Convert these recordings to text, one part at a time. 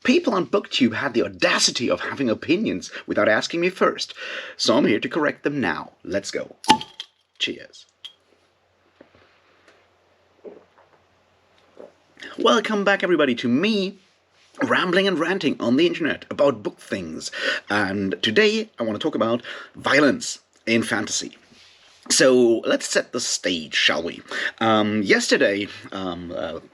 people on BookTube had the audacity of having opinions without asking me first, so I'm here to correct them now. Let's go. Cheers. Welcome back, everybody, to me rambling and ranting on the internet about book things. And today I want to talk about violence in fantasy. So let's set the stage, shall we? Yesterday,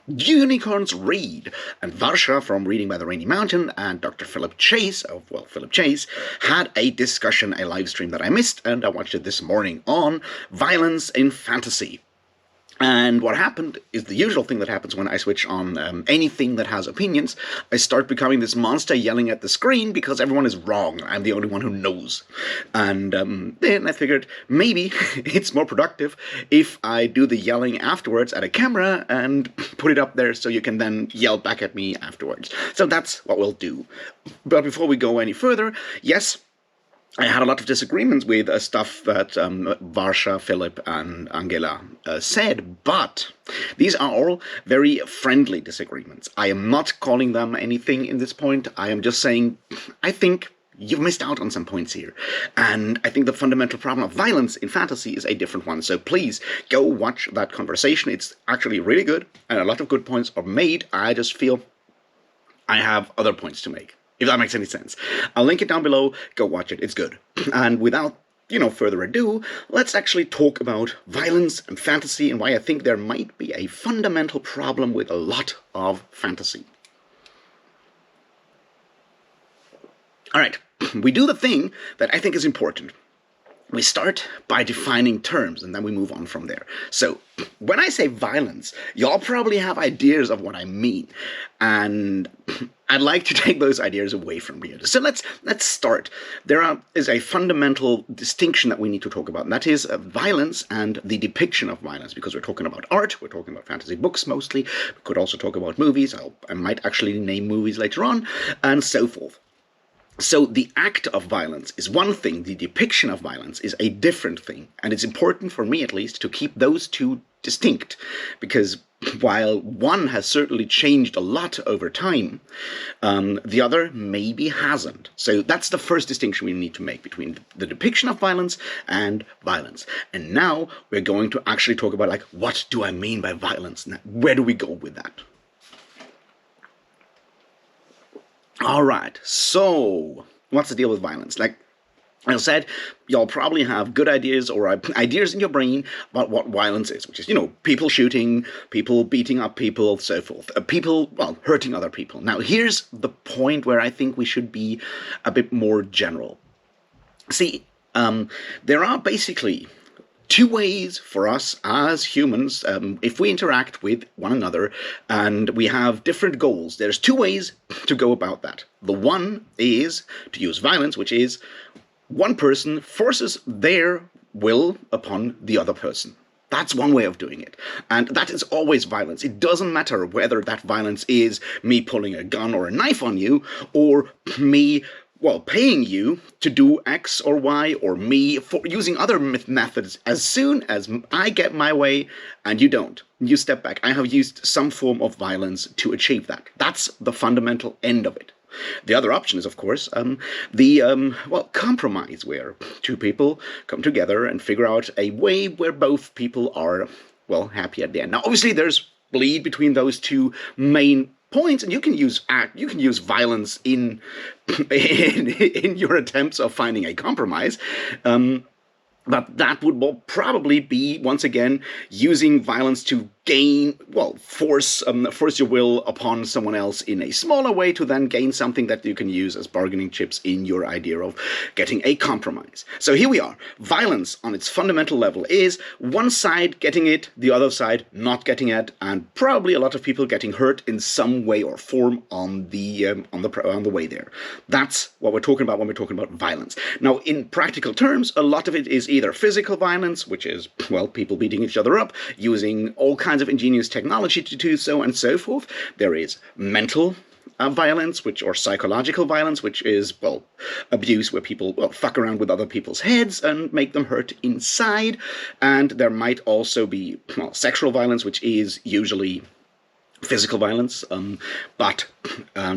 Unicorns Read and Varsha from Reading by the Rainy Mountain and Dr. Philip Chase, Philip Chase, had a discussion, a live stream that I missed, and I watched it this morning on violence in fantasy. And what happened is the usual thing that happens when I switch on anything that has opinions. I start becoming this monster yelling at the screen because everyone is wrong. I'm the only one who knows. And then I figured maybe it's more productive if I do the yelling afterwards at a camera and put it up there so you can then yell back at me afterwards. So that's what we'll do. But before we go any further, yes, I had a lot of disagreements with stuff that Varsha, Philip, and Angela said, but these are all very friendly disagreements. I am not calling them anything in this point. I am just saying, I think you've missed out on some points here. And I think the fundamental problem of violence in fantasy is a different one. So please go watch that conversation. It's actually really good, and a lot of good points are made. I just feel I have other points to make, if that makes any sense. I'll link it down below. Go watch it. It's good. And without, further ado, let's actually talk about violence and fantasy and why I think there might be a fundamental problem with a lot of fantasy. All right, we do the thing that I think is important. We start by defining terms, and then we move on from there. So, when I say violence, y'all probably have ideas of what I mean, and I'd like to take those ideas away from you. So let's start. There is a fundamental distinction that we need to talk about, and that is violence and the depiction of violence, because we're talking about art, we're talking about fantasy books mostly, we could also talk about movies, I might actually name movies later on, and so forth. So the act of violence is one thing, the depiction of violence is a different thing, and it's important for me at least to keep those two distinct, because while one has certainly changed a lot over time, the other maybe hasn't. So that's the first distinction we need to make between the depiction of violence and violence. And now we're going to actually talk about, what do I mean by violence? Now, where do we go with that? Alright, so what's the deal with violence? Like I said, y'all probably have good ideas or ideas in your brain about what violence is, which is, people shooting, people beating up people, so forth. People, hurting other people. Now, here's the point where I think we should be a bit more general. See, there are basically two ways for us as humans, if we interact with one another and we have different goals, there's two ways to go about that. The one is to use violence, which is one person forces their will upon the other person. That's one way of doing it. And that is always violence. It doesn't matter whether that violence is me pulling a gun or a knife on you, or me paying you to do X or Y, or me for using other methods. As soon as I get my way and you don't, you step back. I have used some form of violence to achieve that. That's the fundamental end of it. The other option is, of course, compromise, where two people come together and figure out a way where both people are, happy at the end. Now, obviously, there's bleed between those two main points, and you can use violence in your attempts of finding a compromise. But that would probably be, once again, using violence to gain, force your will upon someone else in a smaller way to then gain something that you can use as bargaining chips in your idea of getting a compromise. So here we are. Violence on its fundamental level is one side getting it, the other side not getting it, and probably a lot of people getting hurt in some way or form on the way there. That's what we're talking about when we're talking about violence. Now, in practical terms, a lot of it is either physical violence, which is, people beating each other up, using all kinds of ingenious technology to do so, and so forth. There is mental violence, or psychological violence, which is, abuse, where people, fuck around with other people's heads and make them hurt inside. And there might also be, sexual violence, which is usually physical violence, but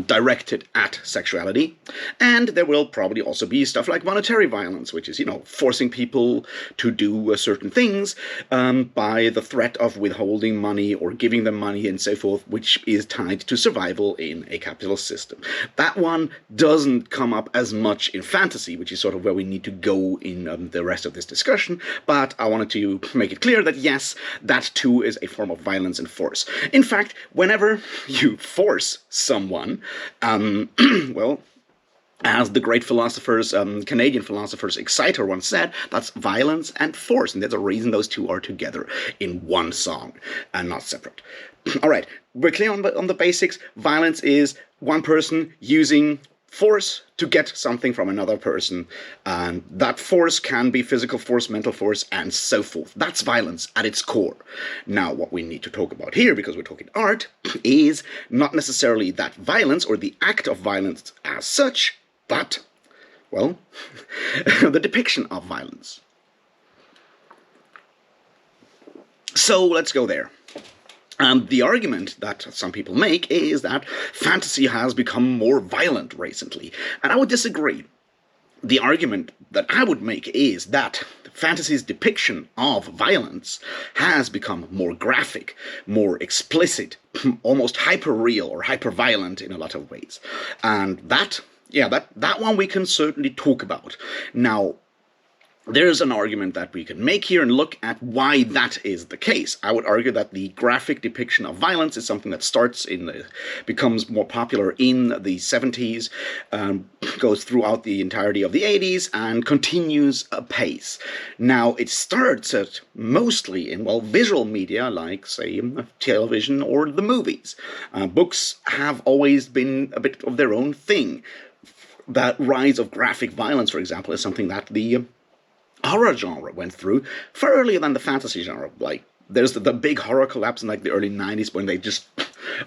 directed at sexuality, and there will probably also be stuff like monetary violence, which is, forcing people to do certain things by the threat of withholding money or giving them money and so forth, which is tied to survival in a capitalist system. That one doesn't come up as much in fantasy, which is sort of where we need to go in the rest of this discussion, but I wanted to make it clear that yes, that too is a form of violence and force. In fact, whenever you force someone, well, as the great philosophers, Canadian philosophers Exciter once said, that's violence and force, and there's a reason those two are together in one song and not separate. All right, we're clear on the basics. Violence is one person using force to get something from another person, and that force can be physical force, mental force, and so forth. That's violence at its core. Now, what we need to talk about here, because we're talking art, is not necessarily that violence or the act of violence as such, but, well, the depiction of violence. So let's go there. The argument that some people make is that fantasy has become more violent recently, and I would disagree. The argument that I would make is that fantasy's depiction of violence has become more graphic, more explicit, almost hyper-real or hyper-violent in a lot of ways. And that one we can certainly talk about. Now, there's an argument that we can make here and look at why that is the case. I would argue that the graphic depiction of violence is something that becomes more popular in the 70s, goes throughout the entirety of the 80s, and continues apace. Now, it starts at mostly in, visual media like, say, television or the movies. Books have always been a bit of their own thing. That rise of graphic violence, for example, is something that the horror genre went through far earlier than the fantasy genre. Like, there's the big horror collapse in like the early 90s when they just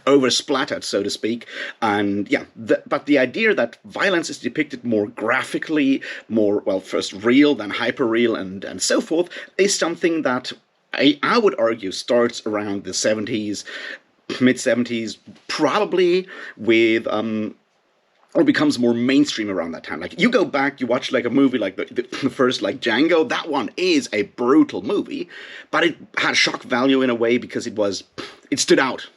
oversplattered, so to speak. And yeah, but the idea that violence is depicted more graphically, more, first real, then hyper-real, and so forth, is something that I would argue starts around the 70s, mid-70s, probably with or becomes more mainstream around that time. Like, you go back, you watch like a movie like the first, like Django, that one is a brutal movie, but it had shock value in a way because it stood out.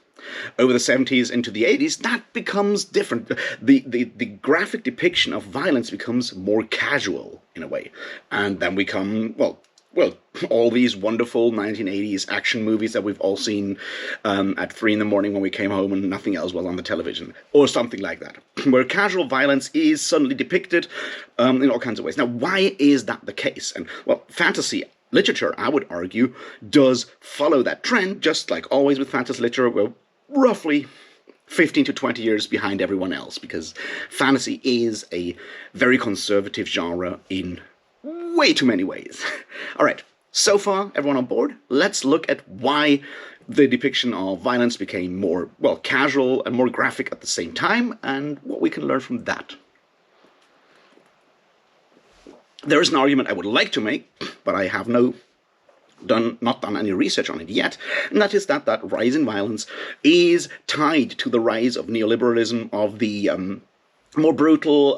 Over the 70s into the 80s, that becomes different. The graphic depiction of violence becomes more casual in a way. And then we come, all these wonderful 1980s action movies that we've all seen at 3 a.m. when we came home and nothing else was on the television, or something like that, where casual violence is suddenly depicted in all kinds of ways. Now, why is that the case? And, fantasy literature, I would argue, does follow that trend, just like always with fantasy literature. We're roughly 15 to 20 years behind everyone else, because fantasy is a very conservative genre in way too many ways. All right, so far, everyone on board? Let's look at why the depiction of violence became more, casual and more graphic at the same time, and what we can learn from that. There is an argument I would like to make, but I have not done any research on it yet, and that is that rise in violence is tied to the rise of neoliberalism, of the more brutal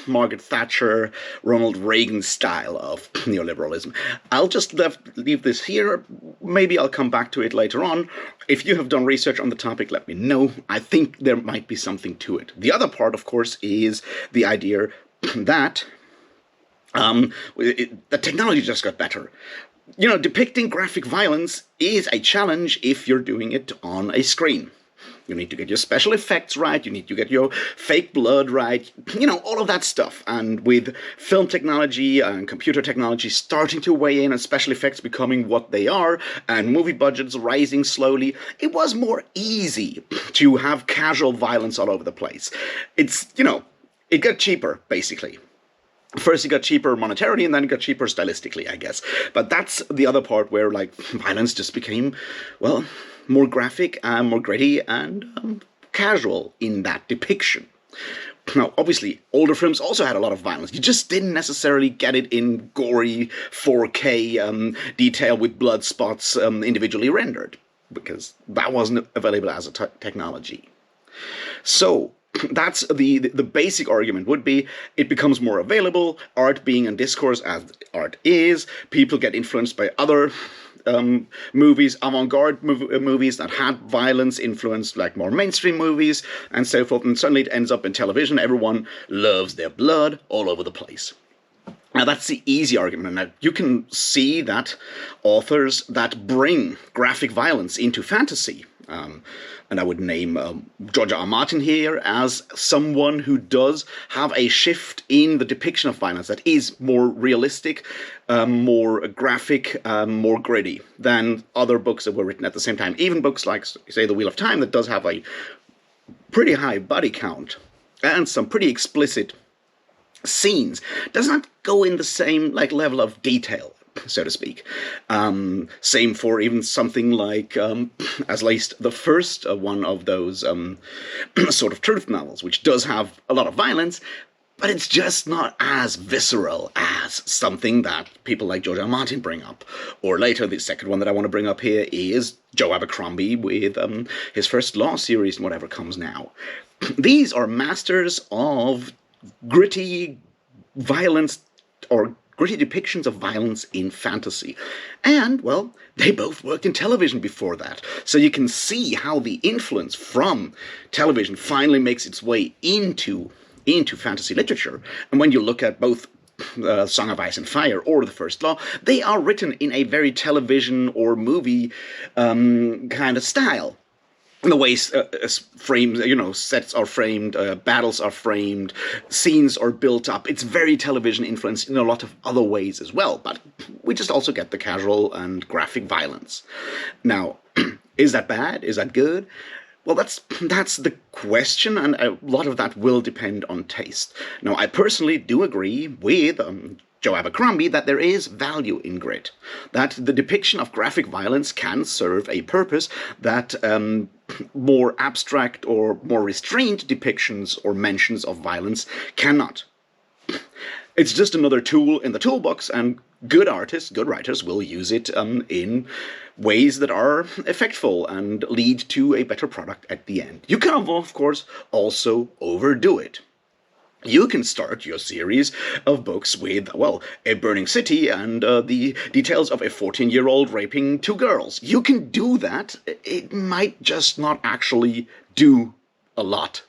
Margaret Thatcher, Ronald Reagan style of neoliberalism. I'll just leave this here. Maybe I'll come back to it later on. If you have done research on the topic, let me know. I think there might be something to it. The other part, of course, is the idea that the technology just got better. Depicting graphic violence is a challenge if you're doing it on a screen. You need to get your special effects right, you need to get your fake blood right, all of that stuff. And with film technology and computer technology starting to weigh in and special effects becoming what they are, and movie budgets rising slowly, it was more easy to have casual violence all over the place. It got cheaper, basically. First it got cheaper monetarily, and then it got cheaper stylistically, I guess. But that's the other part where, violence just became, more graphic and more gritty and casual in that depiction. Now, obviously, older films also had a lot of violence. You just didn't necessarily get it in gory 4K detail with blood spots individually rendered, because that wasn't available as a technology. So that's the basic argument would be it becomes more available, art being in discourse as art is, people get influenced by other movies, avant-garde movies that had violence influenced like more mainstream movies and so forth, and suddenly it ends up in television. Everyone loves their blood all over the place. Now, that's the easy argument. Now, you can see that authors that bring graphic violence into fantasy, and I would name George R. Martin here as someone who does have a shift in the depiction of violence that is more realistic, more graphic, more gritty than other books that were written at the same time. Even books like, say, The Wheel of Time, that does have a pretty high body count and some pretty explicit scenes, does not go in the same level of detail, so to speak. Same for even something like, at least the first one of those sort of truth novels, which does have a lot of violence, but it's just not as visceral as something that people like George R. Martin bring up. Or later, the second one that I want to bring up here is Joe Abercrombie with his first Law series and whatever comes now. These are masters of gritty violence, or gritty depictions of violence in fantasy. And, well, they both worked in television before that. So you can see how the influence from television finally makes its way into fantasy literature. And when you look at both Song of Ice and Fire or The First Law, they are written in a very television or movie kind of style. The way frames, sets are framed, battles are framed, scenes are built up. It's very television influenced in a lot of other ways as well, but we just also get the casual and graphic violence. Now, is that bad? Is that good? Well, that's the question, and a lot of that will depend on taste. Now, I personally do agree with Joe Abercrombie that there is value in grit, that the depiction of graphic violence can serve a purpose that more abstract or more restrained depictions or mentions of violence cannot. It's just another tool in the toolbox, and good artists, good writers will use it in ways that are effectful and lead to a better product at the end. You can, of course, also overdo it. You can start your series of books with, well, a burning city and the details of a 14-year-old raping 2 girls. You can do that. It might just not actually do a lot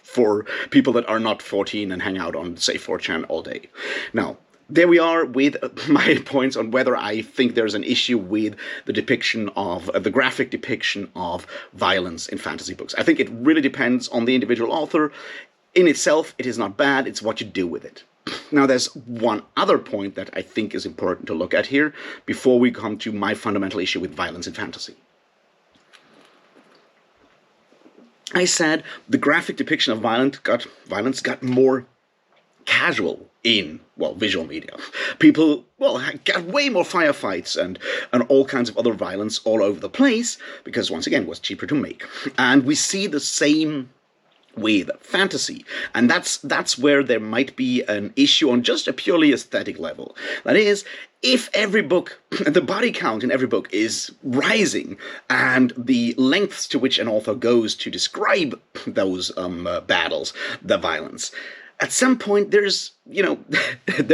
for people that are not 14 and hang out on, say, 4chan all day. Now, there we are with my points on whether I think there's an issue with the depiction of, the graphic depiction of violence in fantasy books. I think it really depends on the individual author. In itself, it is not bad, it's what you do with it. Now, there's one other point that I think is important to look at here before we come to my fundamental issue with violence in fantasy. I said the graphic depiction of violence got more casual in, well, visual media. People, well, got way more firefights and all kinds of other violence all over the place because, once again, it was cheaper to make. And we see the same with fantasy, and that's where there might be an issue on just a purely aesthetic level. That is, if every book, the body count in every book is rising, and the lengths to which an author goes to describe those battles, the violence, at some point there's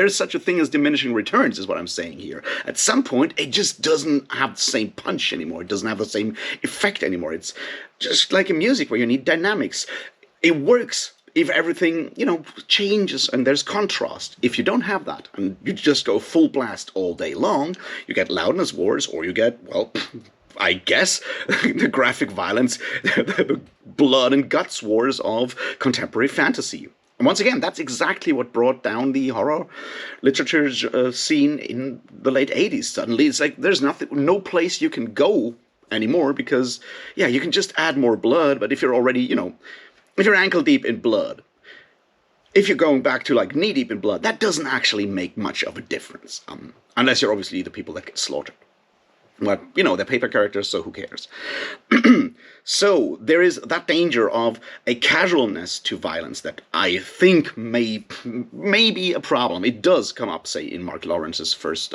such a thing as diminishing returns, is what I'm saying here. At some point, it just doesn't have the same punch anymore. It doesn't have the same effect anymore. It's just like in music where you need dynamics. It works if everything, changes and there's contrast. If you don't have that and you just go full blast all day long, you get loudness wars, or you get, well, I guess, the graphic violence, the blood and guts wars of contemporary fantasy. And once again, that's exactly what brought down the horror literature scene in the late 80s. Suddenly, it's like there's no place you can go anymore because, yeah, you can just add more blood, but if you're already, if you're ankle deep in blood, if you're going back to like knee deep in blood, that doesn't actually make much of a difference, unless you're obviously the people that get slaughtered. But, they're paper characters, so who cares? So there is that danger of a casualness to violence that I think may be a problem. It does come up, say, in Mark Lawrence's first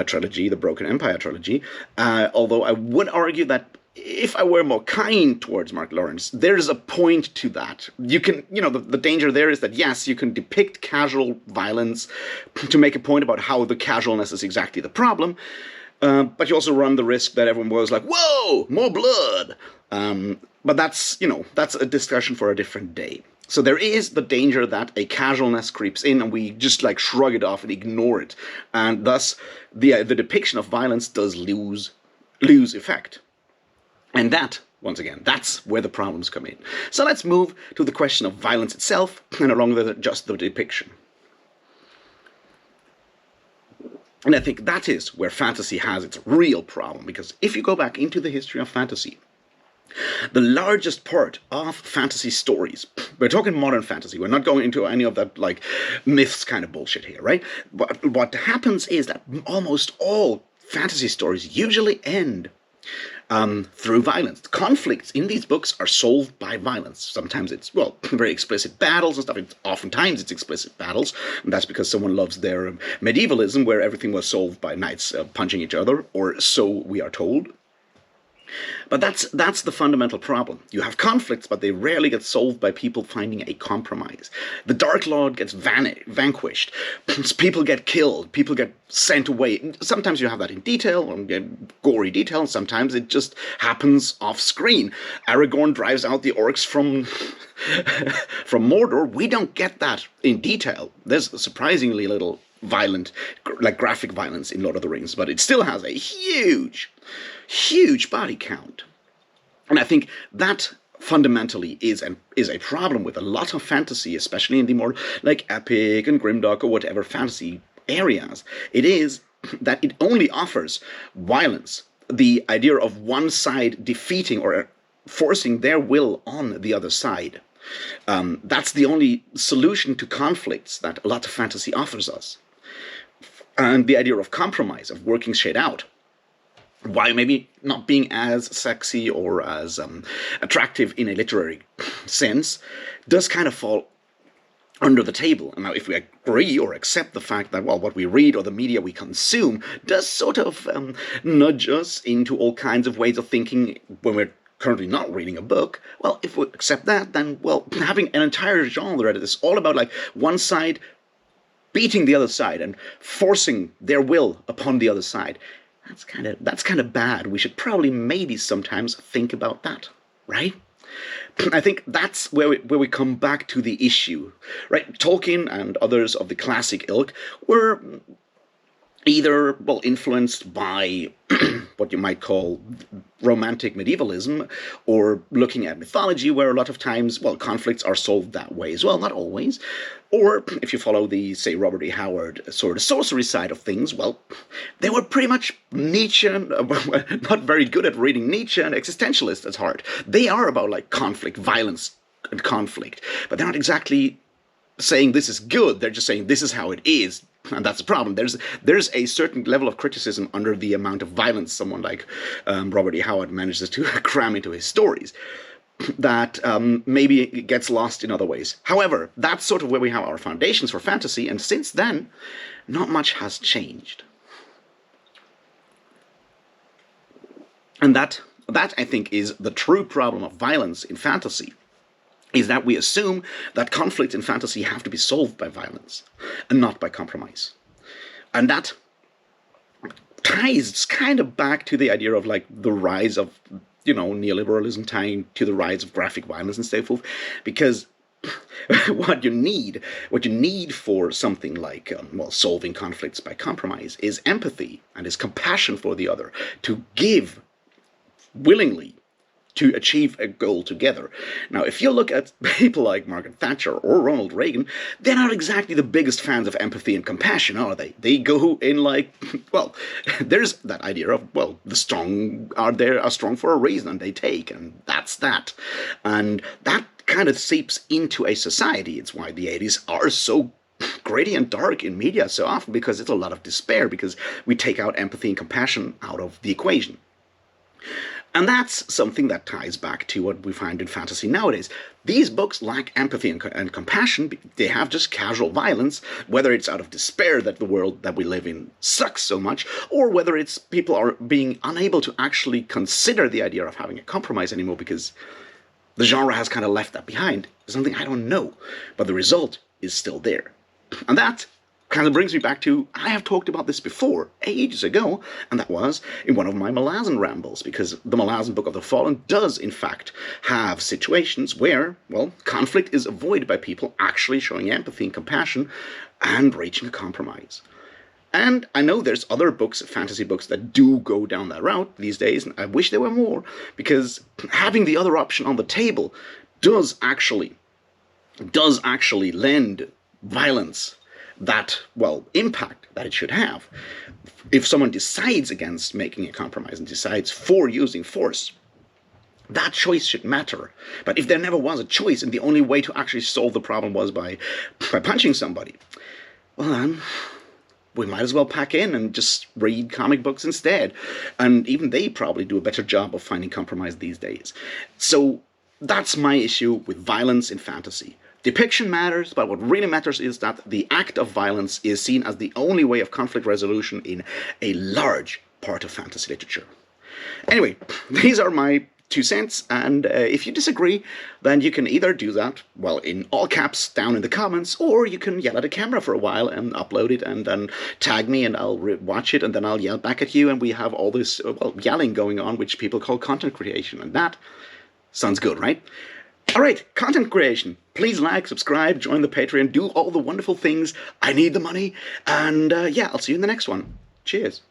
trilogy, the Broken Empire trilogy, although I would argue that if I were more kind towards Mark Lawrence, there's a point to that. You can, the danger there is that, yes, you can depict casual violence to make a point about how the casualness is exactly the problem, but you also run the risk that everyone was like, whoa, more blood. But that's a discussion for a different day. So there is the danger that a casualness creeps in and we just like shrug it off and ignore it. And thus the depiction of violence does lose effect. And that, once again, that's where the problems come in. So let's move to the question of violence itself and along with just the depiction. And I think that is where fantasy has its real problem, because if you go back into the history of fantasy, the largest part of fantasy stories, we're talking modern fantasy, we're not going into any of that like myths kind of bullshit here, right? But what happens is that almost all fantasy stories usually end through violence. Conflicts in these books are solved by violence. Sometimes it's, very explicit battles and stuff. Oftentimes it's explicit battles, and that's because someone loves their medievalism, where everything was solved by knights punching each other, or so we are told. But that's the fundamental problem. You have conflicts, but they rarely get solved by people finding a compromise. The Dark Lord gets vanquished. People get killed. People get sent away. Sometimes you have that in detail, or gory detail, and sometimes it just happens off screen. Aragorn drives out the orcs from Mordor. We don't get that in detail. There's surprisingly little violent, like graphic violence in Lord of the Rings, but it still has a huge body count. And I think that fundamentally is a problem with a lot of fantasy, especially in the more like epic and grimdark or whatever fantasy areas. It is that it only offers violence, the idea of one side defeating or forcing their will on the other side. That's the only solution to conflicts that a lot of fantasy offers us. And the idea of compromise, of working shit out, while maybe not being as sexy or as attractive in a literary sense, does kind of fall under the table. And now if we agree or accept the fact that, what we read or the media we consume does sort of nudge us into all kinds of ways of thinking when we're currently not reading a book, if we accept that, then, having an entire genre that is all about like one side beating the other side and forcing their will upon the other side, that's kind of bad. We should probably maybe sometimes think about that, right? I think that's where we come back to the issue, right? Tolkien and others of the classic ilk were either, influenced by what you might call romantic medievalism, or looking at mythology, where a lot of times, conflicts are solved that way as well, not always. Or if you follow the, say, Robert E. Howard sort of sorcery side of things, they were pretty much Nietzsche, not very good at reading Nietzsche, and existentialists at heart. They are about like conflict, violence, and conflict, but they're not exactly saying this is good. They're just saying this is how it is. And that's the problem. There's a certain level of criticism under the amount of violence someone like Robert E. Howard manages to cram into his stories that maybe it gets lost in other ways. However, that's sort of where we have our foundations for fantasy, and since then, not much has changed. And that I think is the true problem of violence in fantasy, is that we assume that conflicts in fantasy have to be solved by violence and not by compromise. And that ties kind of back to the idea of like the rise of, neoliberalism, tying to the rise of graphic violence and so forth, because what you need for something like solving conflicts by compromise is empathy and is compassion for the other, to give willingly to achieve a goal together. Now, if you look at people like Margaret Thatcher or Ronald Reagan, they're not exactly the biggest fans of empathy and compassion, are they? They go in like, there's that idea of, the strong are strong for a reason, and they take, and that's that. And that kind of seeps into a society. It's why the 80s are so gritty and dark in media so often, because it's a lot of despair, because we take out empathy and compassion out of the equation. And that's something that ties back to what we find in fantasy nowadays. These books lack empathy and compassion. They have just casual violence, whether it's out of despair that the world that we live in sucks so much, or whether it's people are being unable to actually consider the idea of having a compromise anymore because the genre has kind of left that behind. Something I don't know, but the result is still there. And that kind of brings me back to, I have talked about this before, ages ago, and that was in one of my Malazan rambles, because the Malazan Book of the Fallen does, in fact, have situations where, well, conflict is avoided by people actually showing empathy and compassion and reaching a compromise. And I know there's other books, fantasy books, that do go down that route these days, and I wish there were more, because having the other option on the table does actually lend violence that, well, impact that it should have. If someone decides against making a compromise and decides for using force, that choice should matter. But if there never was a choice and the only way to actually solve the problem was by punching somebody, well then, we might as well pack in and just read comic books instead. And even they probably do a better job of finding compromise these days. So that's my issue with violence in fantasy. Depiction matters, but what really matters is that the act of violence is seen as the only way of conflict resolution in a large part of fantasy literature. Anyway, these are my 2 cents, and if you disagree, then you can either do that, well, in all caps down in the comments, or you can yell at a camera for a while and upload it and then tag me and I'll watch it and then I'll yell back at you, and we have all this, well, yelling going on, which people call content creation, and that sounds good, right? Alright, content creation. Please like, subscribe, join the Patreon, do all the wonderful things. I need the money. And yeah, I'll see you in the next one. Cheers.